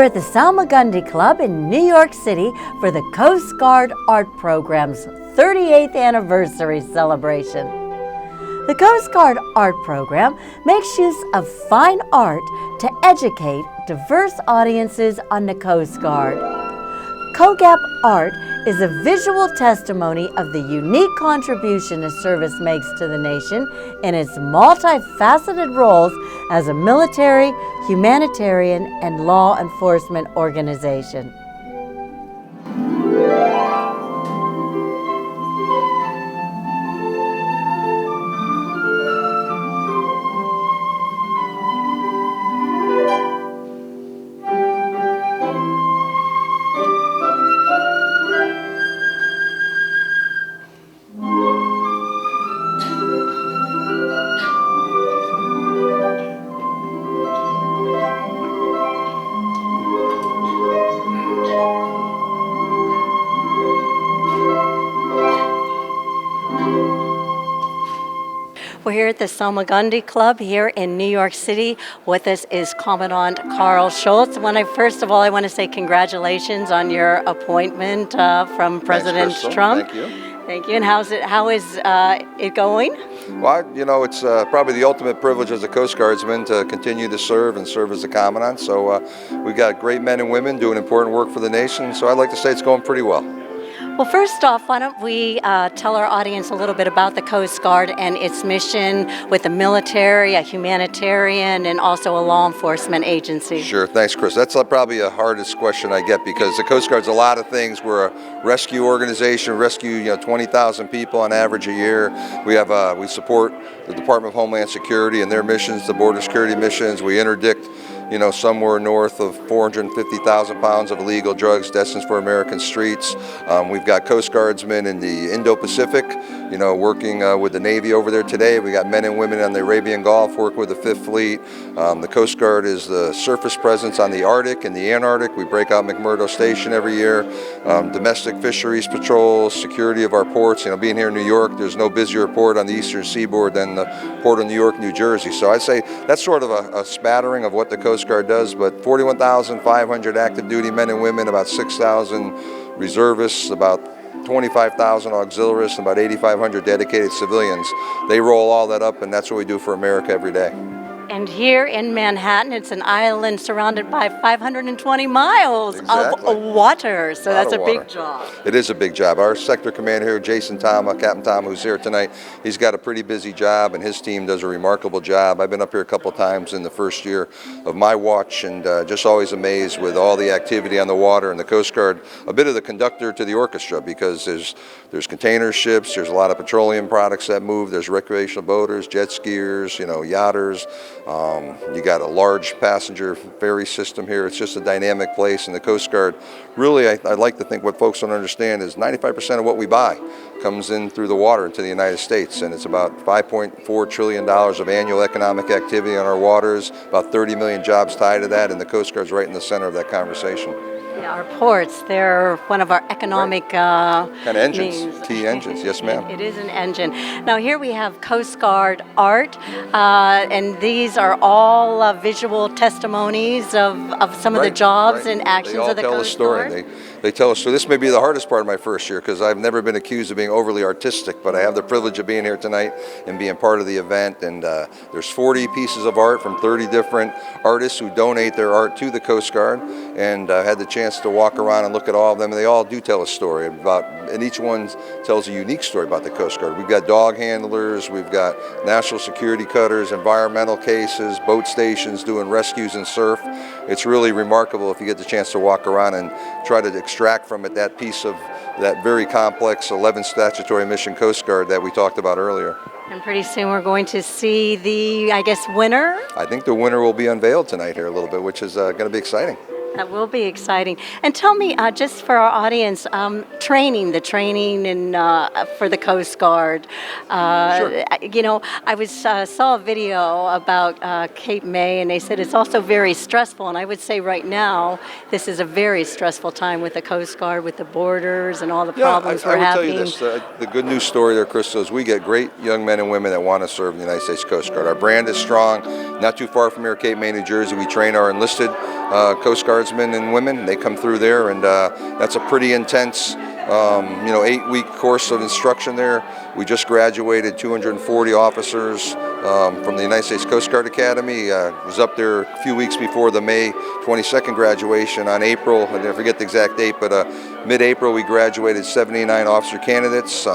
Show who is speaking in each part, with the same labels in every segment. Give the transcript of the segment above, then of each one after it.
Speaker 1: at the Salmagundi Club in New York City for the Coast Guard Art Program's 38th anniversary celebration. The Coast Guard Art Program makes use of fine art to educate diverse audiences on the Coast Guard. COGAP Art is a visual testimony of the unique contribution the service makes to the nation in its multifaceted roles as a military, humanitarian, and law enforcement organization. We're here at the Salmagundi Club here in New York City. With us is Commandant Karl Schultz. First of all, I want to say congratulations on your appointment from President Trump.
Speaker 2: Thank you.
Speaker 1: Thank you. And how is it going?
Speaker 2: Well, you know, it's probably the ultimate privilege as a Coast Guardsman to continue to serve as a Commandant. So we've got great men and women doing important work for the nation. So I'd like to say it's going pretty well.
Speaker 1: Well, first off, why don't we tell our audience a little bit about the Coast Guard and its mission with the military, a humanitarian, and also a law enforcement agency?
Speaker 2: Sure. Thanks, Chris. That's probably the hardest question I get because the Coast Guard's a lot of things. We're a rescue organization, rescue 20,000 people on average a year. We support the Department of Homeland Security and their missions, the border security missions. We interdict somewhere north of 450,000 pounds of illegal drugs destined for American streets. We've got Coast Guardsmen in the Indo-Pacific, working with the Navy over there today. We got men and women on the Arabian Gulf working with the Fifth Fleet. The Coast Guard is the surface presence on the Arctic and the Antarctic. We break out McMurdo Station every year. Domestic fisheries patrols, security of our ports. Being here in New York, there's no busier port on the eastern seaboard than the port of New York, New Jersey. So I'd say that's sort of a spattering of what the Coast Guard does, but 41,500 active duty men and women, about 6,000 reservists, about 25,000 auxiliaries, and about 8,500 dedicated civilians. They roll all that up, and that's what we do for America every day.
Speaker 1: And here in Manhattan, it's an island surrounded by 520 miles of water, so that's a big job.
Speaker 2: It is a big job. Our sector commander here, Jason Tama, Captain Tama, who's here tonight, he's got a pretty busy job, and his team does a remarkable job. I've been up here a couple of times in the first year of my watch, and just always amazed with all the activity on the water, and the Coast Guard, a bit of the conductor to the orchestra, because there's container ships, there's a lot of petroleum products that move, there's recreational boaters, jet skiers, yachters. You got a large passenger ferry system here. It's just a dynamic place, and the Coast Guard, really, I like to think what folks don't understand is 95% of what we buy comes in through the water into the United States, and it's about $5.4 trillion of annual economic activity on our waters, about 30 million jobs tied to that, and the Coast Guard's right in the center of that conversation.
Speaker 1: Yeah, our ports, they're one of our economic
Speaker 2: kind of engines, key engines. Yes, ma'am.
Speaker 1: It is an engine. Now here we have Coast Guard Art, and these are all visual testimonies of some of the jobs and actions of the Coast Guard.
Speaker 2: They tell us. So this may be the hardest part of my first year because I've never been accused of being overly artistic, but I have the privilege of being here tonight and being part of the event. And there's 40 pieces of art from 30 different artists who donate their art to the Coast Guard. And I had the chance to walk around and look at all of them, and they all do tell a story and each one tells a unique story about the Coast Guard. We've got dog handlers, we've got national security cutters, environmental cases, boat stations doing rescues and surf. It's really remarkable if you get the chance to walk around and try to extract from it that piece of that very complex 11 statutory mission Coast Guard that we talked about earlier.
Speaker 1: And pretty soon we're going to see the, winner?
Speaker 2: I think the winner will be unveiled tonight here a little bit, which is going to be exciting.
Speaker 1: That will be exciting. And tell me, just for our audience, the training and for the Coast Guard.
Speaker 2: Sure.
Speaker 1: I saw a video about Cape May, and they said it's also very stressful. And I would say right now, this is a very stressful time with the Coast Guard, with the borders and all the problems we're having.
Speaker 2: I would tell you this, the good news story there, Kristal, is we get great young men and women that want to serve in the United States Coast Guard. Our brand is strong. Not too far from here, Cape May, New Jersey, we train our enlisted Coast Guardsmen and women. They come through there, and that's a pretty intense 8-week course of instruction there. We just graduated 240 officers from the United States Coast Guard Academy. Was up there a few weeks before the May 22nd graduation. On April, I forget the exact date, but mid-April we graduated 79 officer candidates.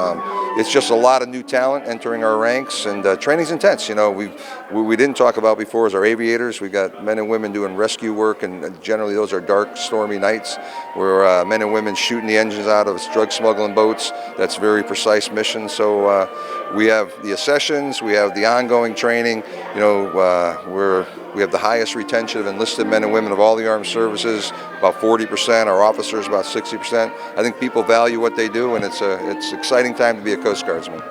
Speaker 2: It's just a lot of new talent entering our ranks, and training's intense. We didn't talk about before is our aviators. We've got men and women doing rescue work, and generally those are dark, stormy nights where men and women shooting the engines out of drug smuggling boats. That's very precise mission. So we have the accessions, we have the ongoing training. We have the highest retention of enlisted men and women of all the armed services, about 40%. Our officers, about 60%. I think people value what they do, and it's an exciting time to be a Coast Guardsman.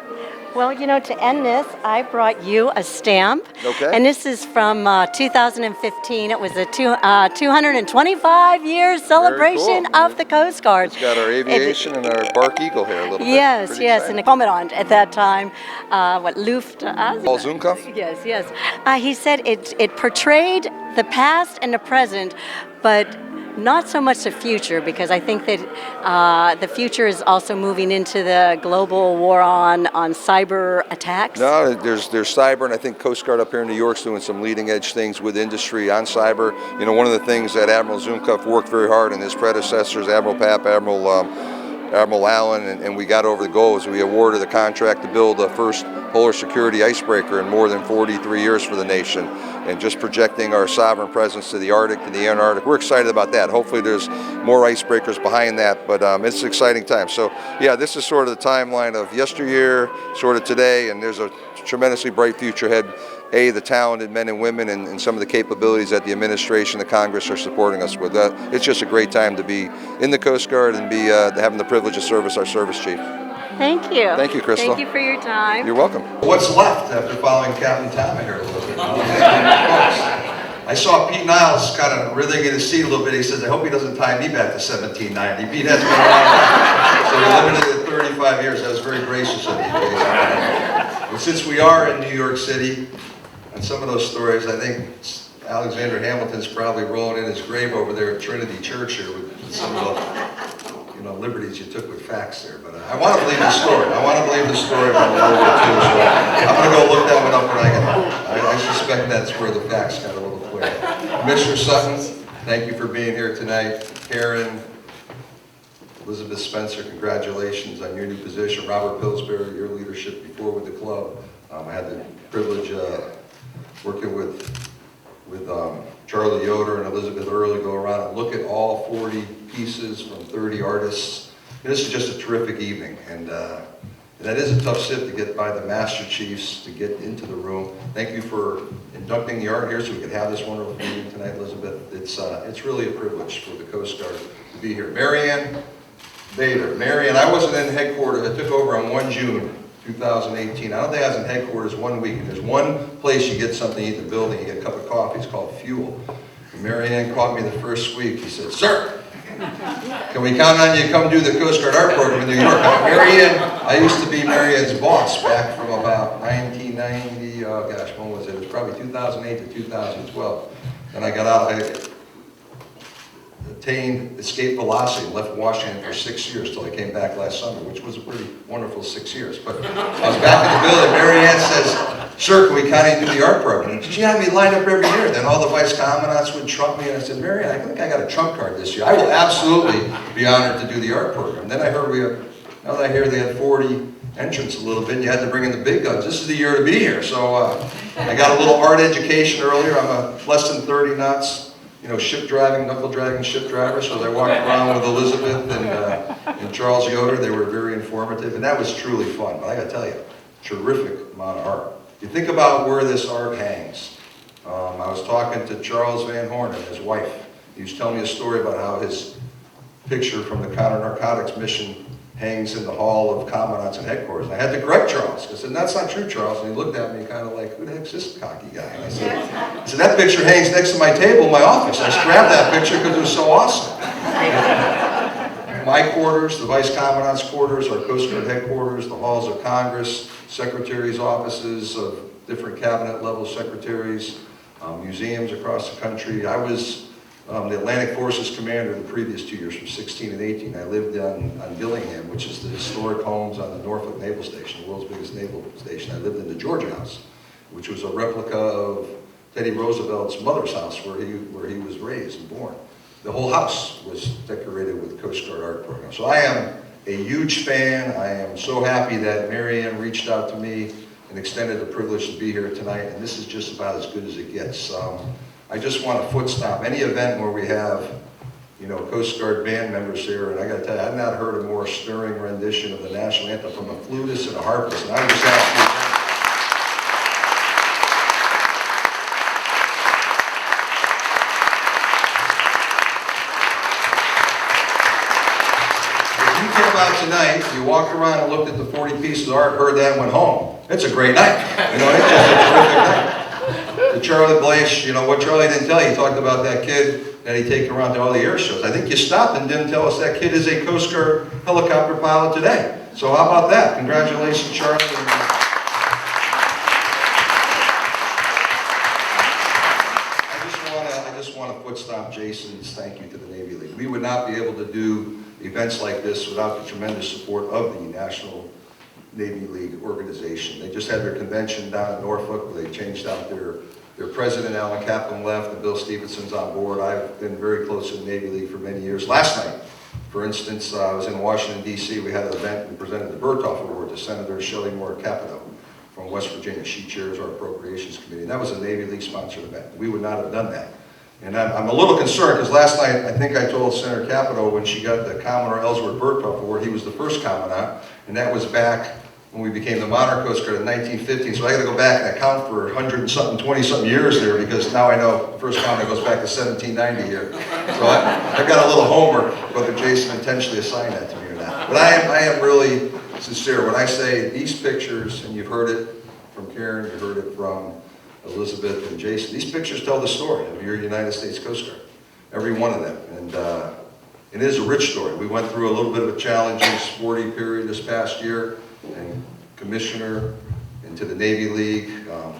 Speaker 1: Well, to end this, I brought you a stamp.
Speaker 2: Okay.
Speaker 1: And this is from 2015. It was a 225-year celebration of the Coast Guard.
Speaker 2: It's got our aviation and our bark eagle here a little bit.
Speaker 1: Yes, and a commandant at that time, Luft. Yes. He said it portrayed the past and the present, but not so much the future, because I think that the future is also moving into the global war on cyber attacks.
Speaker 2: No, there's cyber, and I think Coast Guard up here in New York's doing some leading edge things with industry on cyber. One of the things that Admiral Zumkov worked very hard, and his predecessors, Admiral Papp, Admiral Allen, and we got over the goal is we awarded the contract to build the first polar security icebreaker in more than 43 years for the nation, and just projecting our sovereign presence to the Arctic and the Antarctic. We're excited about that. Hopefully there's more icebreakers behind that, but it's an exciting time. So yeah, this is sort of the timeline of yesteryear, sort of today, and there's a tremendously bright future ahead. The talented men and women and some of the capabilities that the administration, the Congress are supporting us with. It's just a great time to be in the Coast Guard and be having the privilege of service our service chief.
Speaker 1: Thank you.
Speaker 2: Thank you, Kristal.
Speaker 1: Thank you for your time.
Speaker 2: You're welcome.
Speaker 3: What's left after following Captain Tom here a little bit? I saw Pete Niles kind of writhing in his seat a little bit. He says, I hope he doesn't tie me back to 1790. Pete has been around so he limited it 35 years. That was very gracious of you. And since we are in New York City, and some of those stories, I think Alexander Hamilton's probably rolling in his grave over there at Trinity Church here with some of the liberties you took with facts there. But I want to believe the story. I want to believe the story about World War II. So I'm going to go look that one up when I get home. I suspect that's where the facts got a little clear. Commissioner Sutton, thank you for being here tonight. Karen, Elizabeth Spencer, congratulations on your new position. Robert Pillsbury, your leadership before with the club. I had the privilege working with Charlie Yoder and Elizabeth Early, go around and look at all 40 pieces from 30 artists. This is just a terrific evening, and that is a tough sit to get by the Master Chiefs to get into the room. Thank you for inducting the art here so we could have this wonderful meeting tonight, Elizabeth. It's really a privilege for the Coast Guard to be here. Marianne Bader. Marianne, I wasn't in headquarters. I took over on 1 June. 2018. I don't think I was in headquarters 1 week, and there's one place you get something to eat in the building, you get a cup of coffee, it's called Fuel. And Marianne called me the first week. He said, sir, can we count on you to come do the Coast Guard Art program in New York? Marianne, I used to be Marianne's boss back from about 1990, when was it? It was probably 2008 to 2012. Then I got out, I attained escape velocity and left Washington for 6 years till I came back last summer, which was a pretty wonderful 6 years. But I was back in the building. Marianne says, sir, can we kind of do the art program? She had me lined up every year. Then all the vice commandants would trump me, and I said, Marianne, I think I got a trump card this year. I will absolutely be honored to do the art program. Then I heard now that I hear they had 40 entrants a little bit, and you had to bring in the big guns. This is the year to be here. So I got a little art education earlier. I'm a less than 30 knots. Ship driving, knuckle dragging ship driver. So as I walked around with Elizabeth and Charles Yoder, they were very informative, and that was truly fun. But I got to tell you, terrific amount of art. You think about where this art hangs. I was talking to Charles Van Horn and his wife. He was telling me a story about how his picture from the counter-narcotics mission hangs in the hall of commandants and headquarters. And I had to correct Charles. I said, that's not true, Charles. And he looked at me kind of like, who the heck's this cocky guy? And I said, that picture hangs next to my table in my office. I just grabbed that picture because it was so awesome. My quarters, the Vice Commandant's quarters, our Coast Guard headquarters, the halls of Congress, secretaries' offices of different cabinet level secretaries, museums across the country. I was the Atlantic Forces commander the previous 2 years, from 16 and 18. I lived on Gillingham, which is the historic homes on the Norfolk Naval Station, the world's biggest naval station. I lived in the Georgia House, which was a replica of Teddy Roosevelt's mother's house where he was raised and born. The whole house was decorated with Coast Guard art program. So I am a huge fan. I am so happy that Mary Ann reached out to me and extended the privilege to be here tonight, and this is just about as good as it gets. I just want to foot stomp any event where we have, you know, Coast Guard band members here, and I got to tell you, I've not heard a more stirring rendition of the national anthem from a flutist and a harpist, and I just ask you. Tonight, you walked around and looked at the 40 pieces of art, heard that, and went home. It's a great night. You know, it's just a terrific night. The Charlie Blaze, you know, what Charlie didn't tell you, he talked about that kid that he take around to all the air shows. I think you stopped and didn't tell us that kid is a Coast Guard helicopter pilot today. So how about that? Congratulations, Charlie. I just want to foot stomp Jason's thank you to the Navy League. We would not be able to do events like this without the tremendous support of the National Navy League organization. They just had their convention down in Norfolk. They changed out their president, Alan Kaplan, left, and Bill Stevenson's on board. I've been very close to the Navy League for many years. Last night, for instance, I was in Washington, D.C. We had an event. We presented the Berthoff Award to Senator Shelley Moore Capito from West Virginia. She chairs our Appropriations Committee. And that was a Navy League-sponsored event. We would not have done that. And I'm a little concerned because last night, I think I told Senator Capito when she got the Commodore Ellsworth Berthoff Award, he was the first Commandant, and that was back when we became the Monarch Coast Guard in 1915. So I got to go back and account for 20-something years there, because now I know the first Commandant goes back to 1790 here. So I've got a little homework, whether Jason intentionally assigned that to me or not. But I am really sincere when I say these pictures, and you've heard it from Karen, you've heard it from Elizabeth and Jason. These pictures tell the story of your United States Coast Guard, every one of them. And it is a rich story. We went through a little bit of a challenging sporty period this past year, and Commissioner and to the Navy League,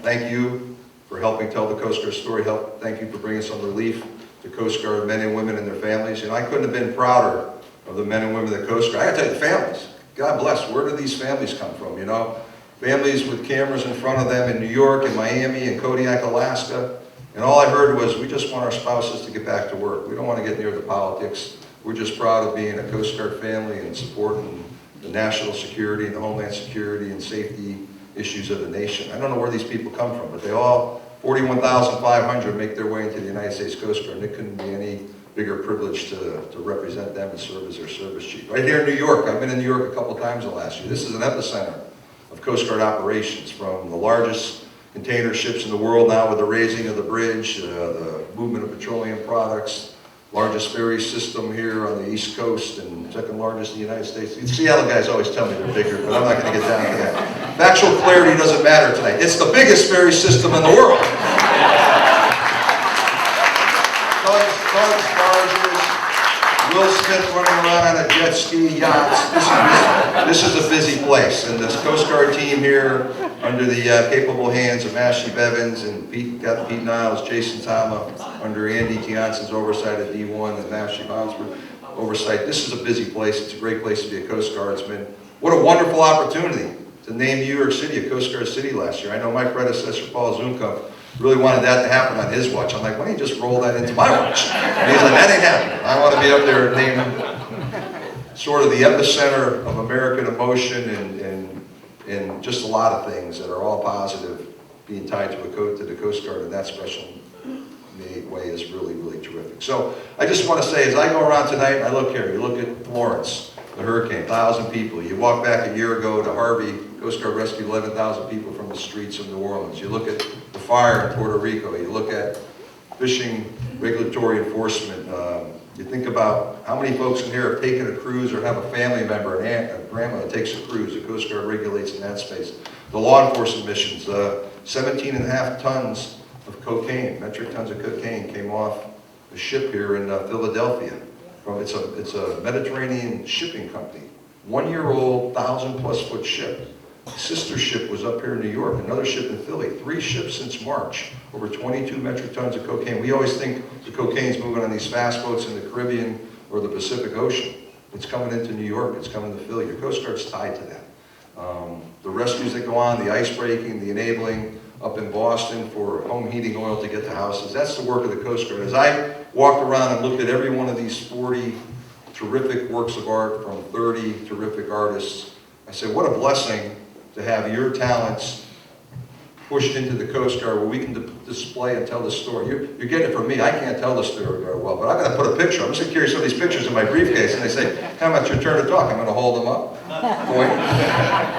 Speaker 3: thank you for helping tell the Coast Guard story. Thank you for bringing some relief to Coast Guard men and women and their families. And I couldn't have been prouder of the men and women of the Coast Guard. I gotta tell you, the families, God bless, where do these families come from, you know? Families with cameras in front of them in New York and Miami and Kodiak, Alaska. And all I heard was, we just want our spouses to get back to work. We don't want to get near the politics. We're just proud of being a Coast Guard family and supporting the national security and the homeland security and safety issues of the nation. I don't know where these people come from, but they all, 41,500, make their way into the United States Coast Guard, and it couldn't be any bigger privilege to represent them and serve as their service chief. Right here in New York, I've been in New York a couple times the last year. This is an epicenter of Coast Guard operations, from the largest container ships in the world now with the raising of the bridge, the movement of petroleum products, largest ferry system here on the East Coast, and second largest in the United States. The Seattle guys always tell me they're bigger, but I'm not going to get down to that. Factual clarity doesn't matter tonight. It's the biggest ferry system in the world. Tugs, barges, Will Smith running around on a jet ski, yachts. This is a busy place, and this Coast Guard team here, under the capable hands of Ashley Bevins and Pete Niles, Jason Tama, under Andy Tianson's oversight at D1 and Ashley Bonsford oversight. This is a busy place. It's a great place to be a Coast Guardsman. What a wonderful opportunity to name New York City a Coast Guard city last year. I know my predecessor, Paul Zumkamp, really wanted that to happen on his watch. I'm like, why don't you just roll that into my watch? And he's like, that ain't happening. I want to be up there named sort of the epicenter of American emotion and just a lot of things that are all positive being tied to the Coast Guard in that special way is really, really terrific. So I just want to say, as I go around tonight, I look here, you look at Florence, the hurricane, 1,000 people. You walk back a year ago to Harvey, Coast Guard rescued 11,000 people from the streets of New Orleans. You look at the fire in Puerto Rico. You look at fishing regulatory enforcement. You think about how many folks in here have taken a cruise or have a family member, an aunt, a grandma that takes a cruise. The Coast Guard regulates in that space. The law enforcement missions, 17.5 tons of cocaine, metric tons of cocaine came off a ship here in Philadelphia. It's a Mediterranean shipping company. 1-year-old, 1,000+ foot ship. sister ship was up here in New York, another ship in Philly, 3 ships since March, over 22 metric tons of cocaine. We always think the cocaine's moving on these fast boats in the Caribbean or the Pacific Ocean. It's coming into New York, it's coming to Philly. Your Coast Guard's tied to that. The rescues that go on, the ice breaking, the enabling up in Boston for home heating oil to get to houses, that's the work of the Coast Guard. As I walked around and looked at every one of these 40 terrific works of art from 30 terrific artists, I said, what a blessing to have your talents pushed into the Coast Guard where we can display and tell the story. You're getting it from me. I can't tell the story very well, but I'm going to put a picture. I'm just going to carry some of these pictures in my briefcase, and they say, come on, it's your turn to talk. I'm going to hold them up, point,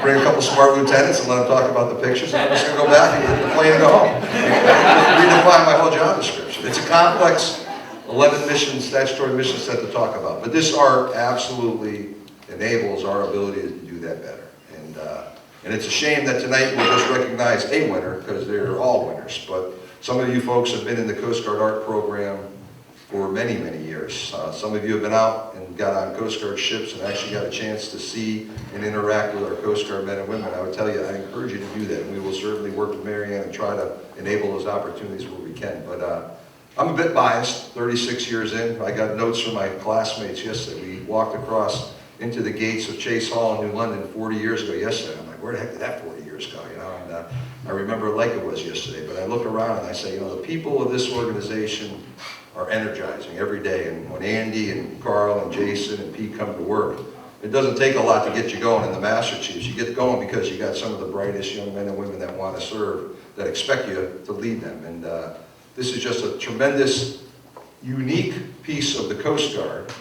Speaker 3: bring a couple smart lieutenants and let them talk about the pictures, and I'm just going to go back and get the plane and go home. Redefine my whole job description. It's a complex 11 mission, statutory mission set to talk about, but this art absolutely enables our ability to do that better. And it's a shame that tonight we'll just recognize a winner, because they're all winners. But some of you folks have been in the Coast Guard Art program for many, many years. Some of you have been out and got on Coast Guard ships and actually got a chance to see and interact with our Coast Guard men and women. I would tell you, I encourage you to do that. And we will certainly work with Marianne and try to enable those opportunities where we can. But I'm a bit biased, 36 years in. I got notes from my classmates yesterday. We walked across into the gates of Chase Hall in New London 40 years ago yesterday. I'm like, where the heck did that 40 years go? You know, and I remember it like it was yesterday. But I look around and I say, you know, the people of this organization are energizing every day. And when Andy and Carl and Jason and Pete come to work, it doesn't take a lot to get you going in the Master Chiefs. You get going because you got some of the brightest young men and women that want to serve, that expect you to lead them. And this is just a tremendous, unique piece of the Coast Guard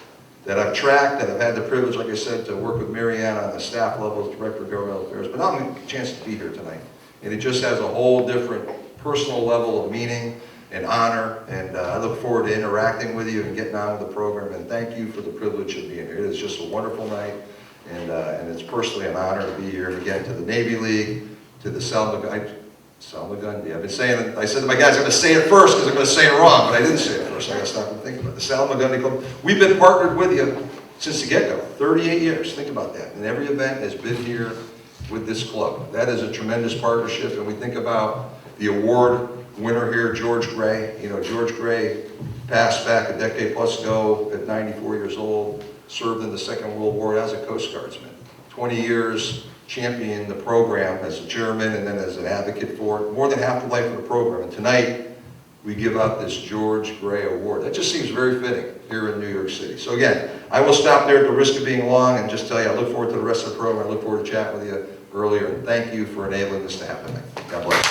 Speaker 3: that I've tracked, that I've had the privilege, like I said, to work with Marianne on the staff level as Director of Governmental Affairs, but now I'm getting a chance to be here tonight. And it just has a whole different personal level of meaning and honor, and I look forward to interacting with you and getting on with the program, and thank you for the privilege of being here. It is just a wonderful night, and it's personally an honor to be here. And again, to the Navy League, to the Salmagundi. I've been saying, I said to my guys, I'm going to say it first because I'm going to say it wrong, but I didn't say it first. I got to stop and think about it. The Salmagundi Club. We've been partnered with you since the get-go, 38 years. Think about that. And every event has been here with this club. That is a tremendous partnership. And we think about the award winner here, George Gray. You know, George Gray passed back a decade plus ago at 94 years old, served in the Second World War as a Coast Guardsman. 20 years championed the program as a chairman and then as an advocate for it, more than half the life of the program. And tonight, we give out this George Gray Award. That just seems very fitting here in New York City. So again, I will stop there at the risk of being long and just tell you I look forward to the rest of the program. I look forward to chatting with you earlier. And thank you for enabling this to happen. God bless.